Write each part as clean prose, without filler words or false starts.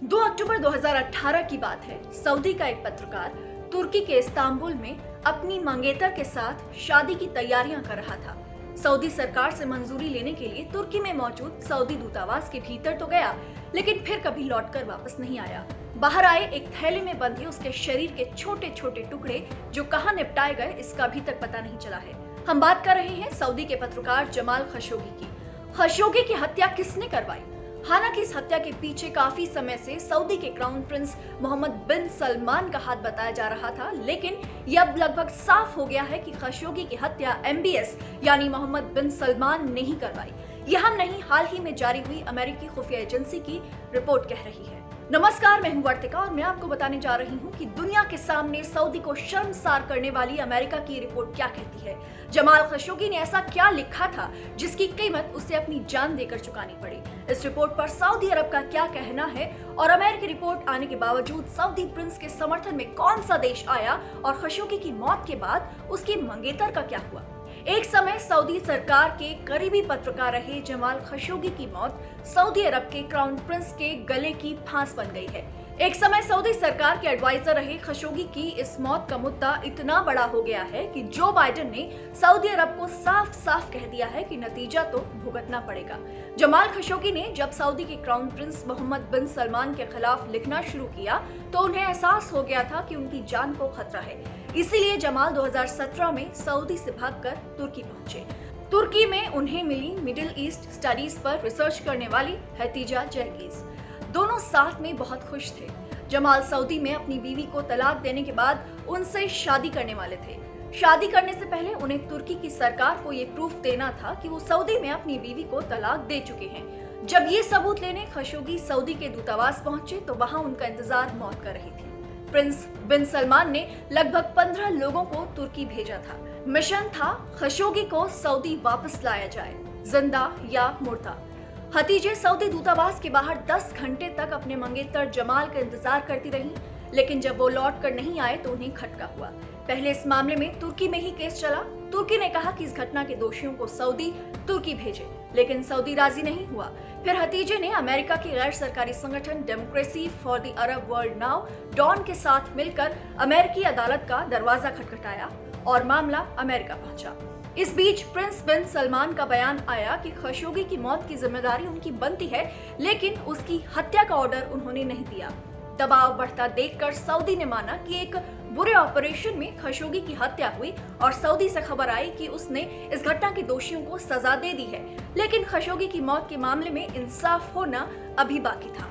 2 अक्टूबर 2018 की बात है। सऊदी का एक पत्रकार तुर्की के इस्तांबुल में अपनी मंगेतर के साथ शादी की तैयारियां कर रहा था। सऊदी सरकार से मंजूरी लेने के लिए तुर्की में मौजूद सऊदी दूतावास के भीतर तो गया, लेकिन फिर कभी लौटकर वापस नहीं आया। बाहर आए एक थैले में बंधे उसके शरीर के छोटे छोटे टुकड़े जो कहां निपटाए गए इसका अभी तक पता नहीं चला है। हम बात कर रहे हैं सऊदी के पत्रकार जमाल खशोगी की। खशोगी की हत्या किसने करवाई? हालांकि इस हत्या के पीछे काफी समय से सऊदी के क्राउन प्रिंस मोहम्मद बिन सलमान का हाथ बताया जा रहा था, लेकिन यह अब लगभग साफ हो गया है कि खशोगी की हत्या MBS यानी मोहम्मद बिन सलमान ने ही करवाई। यह हम नहीं, हाल ही में जारी हुई अमेरिकी खुफिया एजेंसी की रिपोर्ट कह रही है। नमस्कार, मैं हूं वर्तिका और मैं आपको बताने जा रही हूं कि दुनिया के सामने सऊदी को शर्मसार करने वाली अमेरिका की रिपोर्ट क्या कहती है। जमाल खशोगी ने ऐसा क्या लिखा था जिसकी कीमत उसे अपनी जान देकर चुकानी पड़ी? इस रिपोर्ट पर सऊदी अरब का क्या कहना है और अमेरिकी रिपोर्ट आने के बावजूद सऊदी प्रिंस के समर्थन में कौन सा देश आया और खशोगी की मौत के बाद उसकी मंगेतर का क्या हुआ? एक समय सऊदी सरकार के करीबी पत्रकार रहे जमाल खशोगी की मौत सऊदी अरब के क्राउन प्रिंस के गले की फांस बन गई है। एक समय सऊदी सरकार के एडवाइजर रहे खशोगी की इस मौत का मुद्दा इतना बड़ा हो गया है कि जो बाइडेन ने सऊदी अरब को साफ साफ कह दिया है कि नतीजा तो भुगतना पड़ेगा। जमाल खशोगी ने जब सऊदी के क्राउन प्रिंस मोहम्मद बिन सलमान के खिलाफ लिखना शुरू किया तो उन्हें एहसास हो गया था कि उनकी जान को खतरा है। इसीलिए जमाल 2017 में सऊदी से भागकर तुर्की पहुंचे। तुर्की में उन्हें मिली मिडिल ईस्ट स्टडीज पर रिसर्च करने वाली हतीजा cengiz। दोनों साथ में बहुत खुश थे। जमाल सऊदी में अपनी बीवी को तलाक देने के बाद उनसे शादी करने वाले थे। शादी करने से पहले उन्हें तुर्की की सरकार को ये प्रूफ देना था कि वो सऊदी में अपनी बीवी को तलाक दे चुके हैं। जब ये सबूत लेने खशोगी सऊदी के दूतावास पहुंचे तो वहां उनका इंतजार मौत कर रही थी। प्रिंस बिन सलमान ने लगभग 15 लोगों को तुर्की भेजा था। मिशन था खशोगी को सऊदी वापस लाया जाए, जिंदा या मुर्दा। हतीजे सऊदी दूतावास के बाहर 10 घंटे तक अपने मंगेतर जमाल का इंतजार करती रहीं, लेकिन जब वो लौट कर नहीं आए तो उन्हें खटका हुआ। पहले इस मामले में तुर्की में ही केस चला। तुर्की ने कहा कि इस घटना के दोषियों को सऊदी तुर्की भेजे, लेकिन सऊदी राजी नहीं हुआ। फिर हतीजे ने अमेरिका के गैर सरकारी संगठन Democracy for the Arab World Now DAWN के साथ मिलकर अमेरिकी अदालत का दरवाजा खटखटाया और मामला अमेरिका पहुंचा। इस बीच प्रिंस बिन सलमान का बयान आया कि खशोगी की मौत की जिम्मेदारी उनकी बनती है, लेकिन उसकी हत्या का ऑर्डर उन्होंने नहीं दिया। दबाव बढ़ता देखकर सऊदी ने माना कि एक बुरे ऑपरेशन में खशोगी की हत्या हुई और सऊदी से खबर आई कि उसने इस घटना के दोषियों को सजा दे दी है, लेकिन खशोगी की मौत के मामले में इंसाफ होना अभी बाकी था।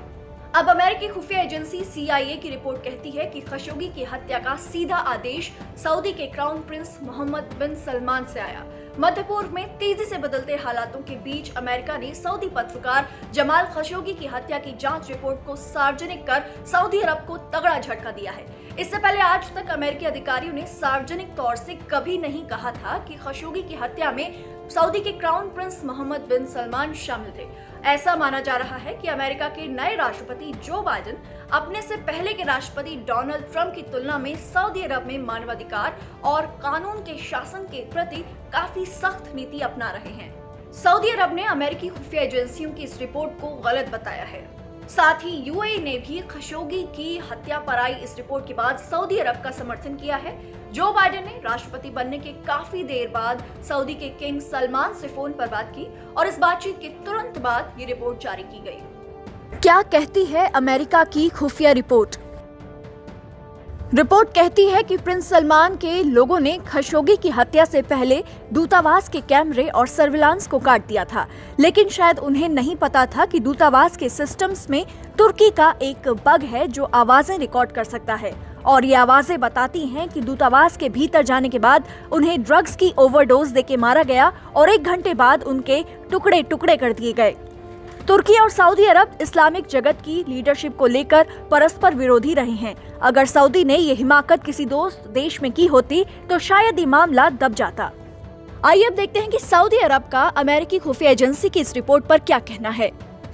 अब अमेरिकी खुफिया एजेंसी CIA की रिपोर्ट कहती है कि खशोगी की हत्या का सीधा आदेश सऊदी के क्राउन प्रिंस मोहम्मद बिन सलमान से आया। मध्य पूर्व में तेजी से बदलते हालातों के बीच अमेरिका ने सऊदी पत्रकार जमाल खशोगी की हत्या की जांच रिपोर्ट को सार्वजनिक कर सऊदी अरब को तगड़ा झटका दिया है। इससे पहले आज तक अमेरिकी अधिकारियों ने सार्वजनिक तौर से कभी नहीं कहा था कि खशोगी की हत्या में सऊदी के क्राउन प्रिंस मोहम्मद बिन सलमान शामिल थे। ऐसा माना जा रहा है कि अमेरिका के नए राष्ट्रपति जो बाइडेन अपने से पहले के राष्ट्रपति डोनाल्ड ट्रंप की तुलना में सऊदी अरब में मानवाधिकार और कानून के शासन के प्रति काफी सख्त नीति अपना रहे हैं। सऊदी अरब ने अमेरिकी खुफिया एजेंसियों की इस रिपोर्ट को गलत बताया है। साथ ही UAE ने भी खशोगी की हत्या पर आई इस रिपोर्ट के बाद सऊदी अरब का समर्थन किया है। जो बाइडेन ने राष्ट्रपति बनने के काफी देर बाद सऊदी के किंग सलमान से फोन पर बात की और इस बातचीत के तुरंत बाद ये रिपोर्ट जारी की गई। क्या कहती है अमेरिका की खुफिया रिपोर्ट? रिपोर्ट कहती है कि प्रिंस सलमान के लोगों ने खशोगी की हत्या से पहले दूतावास के कैमरे और सर्विलांस को काट दिया था, लेकिन शायद उन्हें नहीं पता था कि दूतावास के सिस्टम्स में तुर्की का एक बग है जो आवाजें रिकॉर्ड कर सकता है और ये आवाजें बताती हैं कि दूतावास के भीतर जाने के बाद उन्हें ड्रग्स की ओवरडोज देके मारा गया और 1 घंटे बाद उनके टुकड़े टुकड़े कर दिए गए। तुर्की और सऊदी अरब इस्लामिक जगत की लीडरशिप को लेकर परस्पर विरोधी रहे हैं। अगर सऊदी ने ये हिमाकत किसी दोस्त देश में की होती तो शायद ये मामला दब जाता। आइए अब देखते हैं कि सऊदी अरब का अमेरिकी खुफिया एजेंसी की इस रिपोर्ट पर क्या कहना है।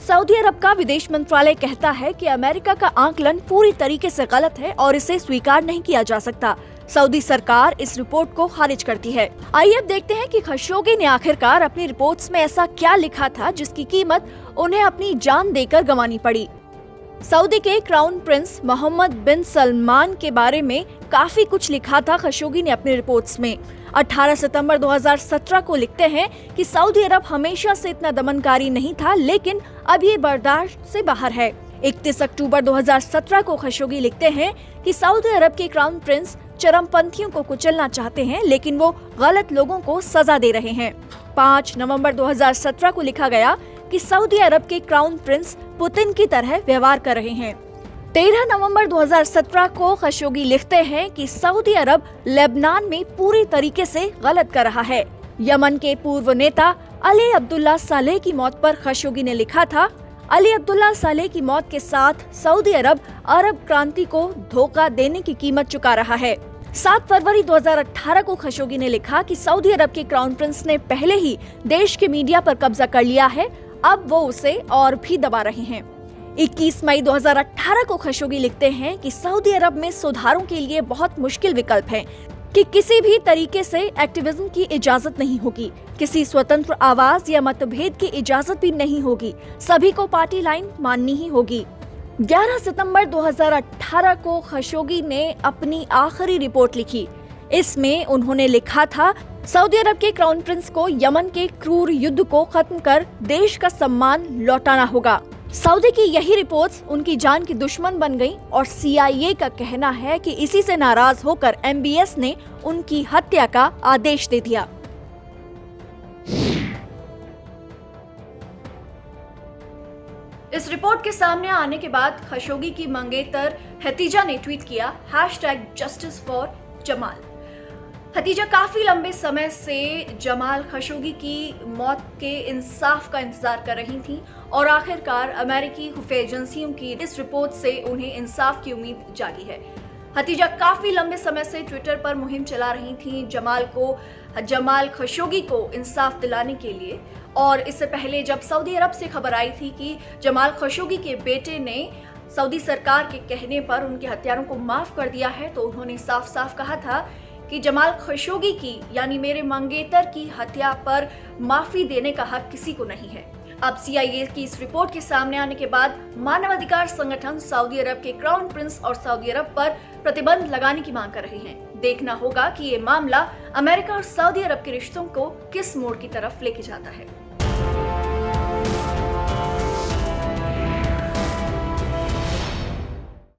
सऊदी अरब का विदेश मंत्रालय कहता है कि अमेरिका का आकलन पूरी तरीके से गलत है और इसे स्वीकार नहीं किया जा सकता। सऊदी सरकार इस रिपोर्ट को खारिज करती है। आइए अब देखते हैं कि खशोगी ने आखिरकार अपनी रिपोर्ट्स में ऐसा क्या लिखा था जिसकी कीमत उन्हें अपनी जान देकर गंवानी पड़ी। सऊदी के क्राउन प्रिंस मोहम्मद बिन सलमान के बारे में काफी कुछ लिखा था खशोगी ने अपनी रिपोर्ट्स में। 18 सितंबर 2017 को लिखते हैं कि सऊदी अरब हमेशा से इतना दमनकारी नहीं था, लेकिन अब ये बर्दाश्त से बाहर है। 31 अक्टूबर 2017 को खशोगी लिखते हैं कि सऊदी अरब के क्राउन प्रिंस चरमपंथियों को कुचलना चाहते हैं, लेकिन वो गलत लोगों को सजा दे रहे हैं। 5 नवंबर 2017 को लिखा गया कि सऊदी अरब के क्राउन प्रिंस पुतिन की तरह व्यवहार कर रहे हैं। 13 नवंबर 2017 को खशोगी लिखते हैं कि सऊदी अरब लेबनान में पूरी तरीके से गलत कर रहा है। यमन के पूर्व नेता अली अब्दुल्ला सालेह की मौत पर खशोगी ने लिखा था, अली अब्दुल्ला सालेह की मौत के साथ सऊदी अरब अरब क्रांति को धोखा देने की कीमत चुका रहा है। 7 फरवरी 2018 को खशोगी ने लिखा कि सऊदी अरब के क्राउन प्रिंस ने पहले ही देश के मीडिया पर कब्जा कर लिया है, अब वो उसे और भी दबा रहे हैं। 21 मई 2018 को खशोगी लिखते हैं कि सऊदी अरब में सुधारों के लिए बहुत मुश्किल विकल्प है कि किसी भी तरीके से एक्टिविज्म की इजाजत नहीं होगी, किसी स्वतंत्र आवाज या मतभेद की इजाजत भी नहीं होगी, सभी को पार्टी लाइन माननी ही होगी। 11 सितंबर 2018 को खशोगी ने अपनी आखिरी रिपोर्ट लिखी। इसमें उन्होंने लिखा था, सऊदी अरब के क्राउन प्रिंस को यमन के क्रूर युद्ध को खत्म कर देश का सम्मान लौटाना होगा। सऊदी की यही रिपोर्ट्स उनकी जान की दुश्मन बन गईं और CIA का कहना है कि इसी से नाराज होकर MBS ने उनकी हत्या का आदेश दे दिया। इस रिपोर्ट के सामने आने के बाद खशोगी की मंगेतर हतीजा ने ट्वीट किया #Justice for जमाल। हतीजा काफी लंबे समय से जमाल खशोगी की मौत के इंसाफ का इंतजार कर रही थीं और आखिरकार अमेरिकी खुफिया एजेंसियों की इस रिपोर्ट से उन्हें इंसाफ की उम्मीद जागी है। हतीजा काफी लंबे समय से ट्विटर पर मुहिम चला रही थीं जमाल खशोगी को इंसाफ दिलाने के लिए, और इससे पहले जब सऊदी अरब से खबर आई थी कि जमाल खशोगी के बेटे ने सऊदी सरकार के कहने पर उनके हत्यारों को माफ कर दिया है, तो उन्होंने साफ साफ कहा था कि जमाल खशोगी की यानी मेरे मंगेतर की हत्या पर माफी देने का हक किसी को नहीं है। अब CIA की इस रिपोर्ट के सामने आने के बाद मानवाधिकार संगठन सऊदी अरब के क्राउन प्रिंस और सऊदी अरब पर प्रतिबंध लगाने की मांग कर रहे हैं। देखना होगा कि ये मामला अमेरिका और सऊदी अरब के रिश्तों को किस मोड़ की तरफ लेके जाता है।